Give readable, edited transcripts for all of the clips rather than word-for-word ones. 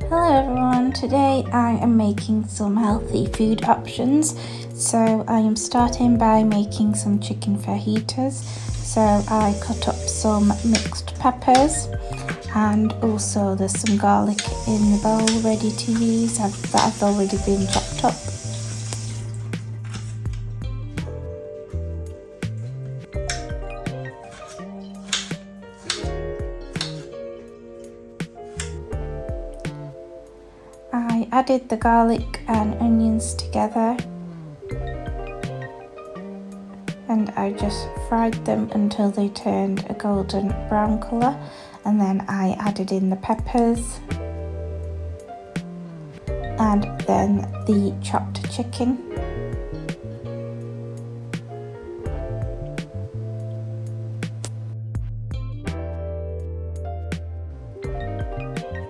Hello everyone, today I am making some healthy food options. So I am starting by making some chicken fajitas. So I cut up some mixed peppers and also there's some garlic in the bowl ready to use that have already been chopped up. I added the garlic and onions together and I just fried them until they turned a golden brown colour, and then I added in the peppers and then the chopped chicken.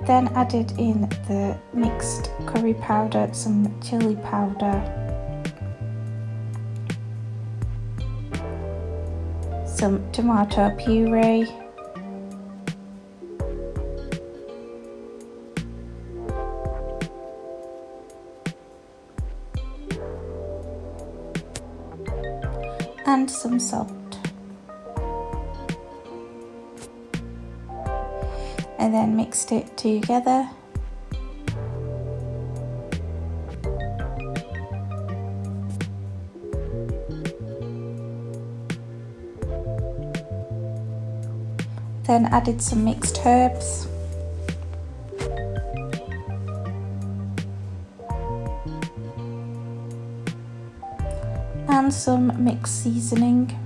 Then added in the mixed curry powder, some chili powder, some tomato puree, and some salt. And then mixed it together. Then added some mixed herbs. And some mixed seasoning.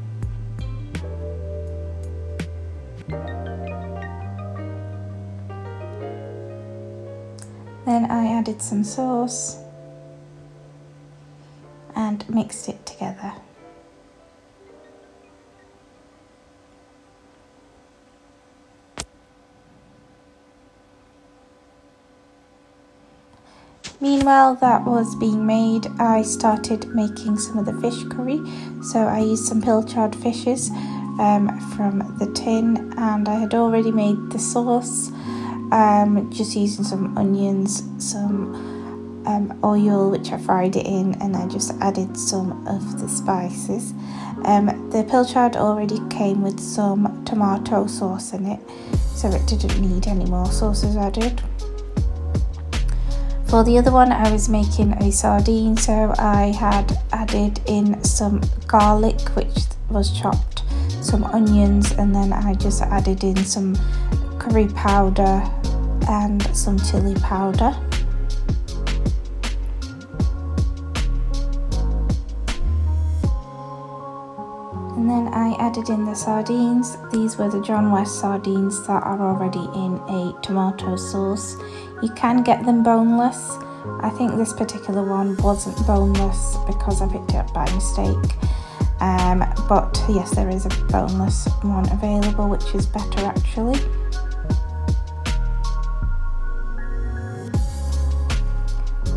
Then I added some sauce and mixed it together. Meanwhile that was being made, I started making some of the fish curry. So I used some pilchard fishes from the tin, and I had already made the sauce, just using some onions, some oil which I fried it in, and I just added some of the spices. The pilchard already came with some tomato sauce in it, so it didn't need any more sauces added. For the other one I was making a sardine, so I had added in some garlic which was chopped, some onions, and then I just added in some curry powder and some chili powder. And then I added in the sardines. These were the John West sardines that are already in a tomato sauce. You can get them boneless. I think this particular one wasn't boneless because I picked it up by mistake. But yes, there is a boneless one available, which is better actually.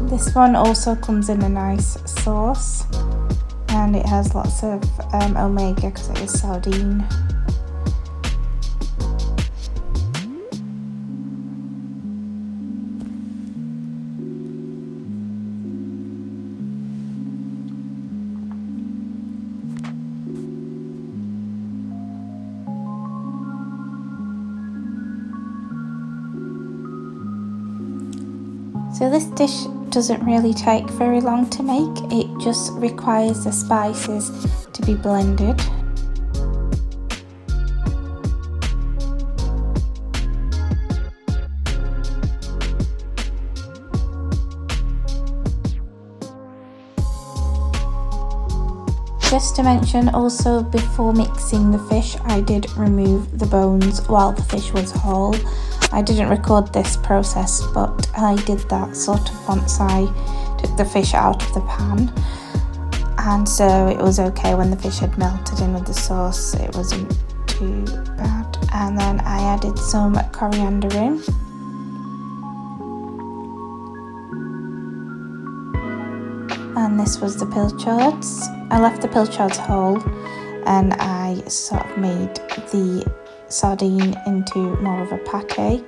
This one also comes in a nice sauce, and it has lots of omega because it is sardine. So this dish doesn't really take very long to make, it just requires the spices to be blended. Just to mention also, before mixing the fish I did remove the bones while the fish was whole. I didn't record this process, but I did that sort of once I took the fish out of the pan, and so it was okay when the fish had melted in with the sauce, it wasn't too bad. And then I added some coriander in. And this was the pilchards. I left the pilchards whole and I sort of made the sardine into more of a pate.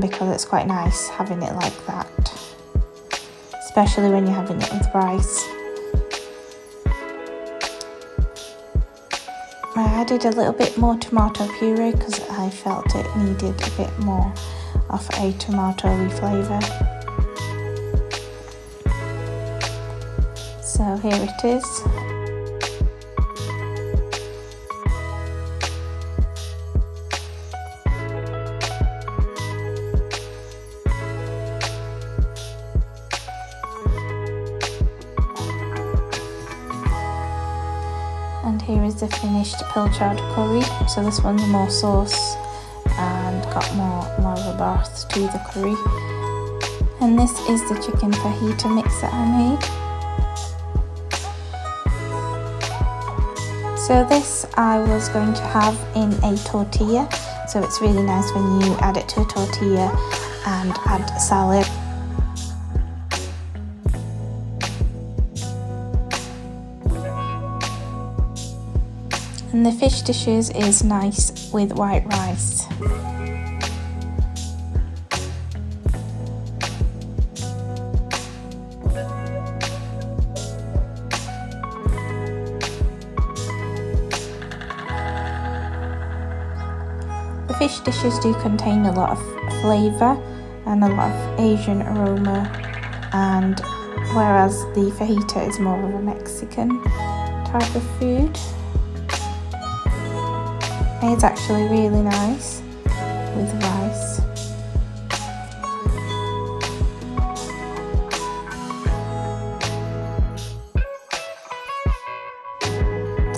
because it's quite nice having it like that, especially when you're having it with rice. I added a little bit more tomato puree because I felt it needed a bit more of a tomatoey flavour. So here it is. And here is the finished pilchard curry. So this one's more sauce and got more of a bath to the curry. And this is the chicken fajita mix that I made. So this I was going to have in a tortilla. So it's really nice when you add it to a tortilla and add salad. And the fish dishes is nice with white rice. The fish dishes do contain a lot of flavour and a lot of Asian aroma, and whereas the fajita is more of a Mexican type of food. It's actually really nice with rice.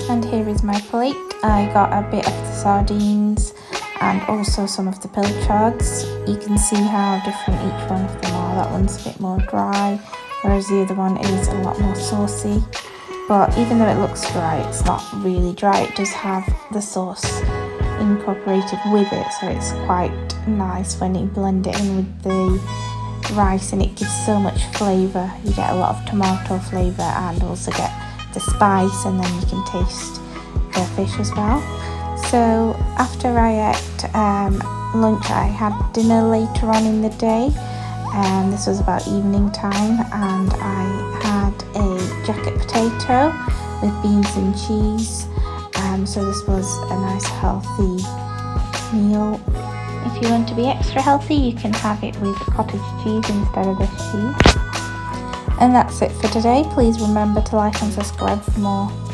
And here is my plate. I got a bit of the sardines and also some of the pilchards. You can see how different each one of them are. That one's a bit more dry, whereas the other one is a lot more saucy. But even though it looks dry, it's not really dry. It does have the sauce incorporated with it, so it's quite nice when you blend it in with the rice, and it gives so much flavour. You get a lot of tomato flavour and also get the spice, and then you can taste the fish as well. So after I ate lunch, I had dinner later on in the day, and this was about evening time, and I had a jacket potato with beans and cheese. So this was a nice healthy meal. If you want to be extra healthy, you can have it with cottage cheese instead of this cheese. And that's it for today. Please remember to like and subscribe for more.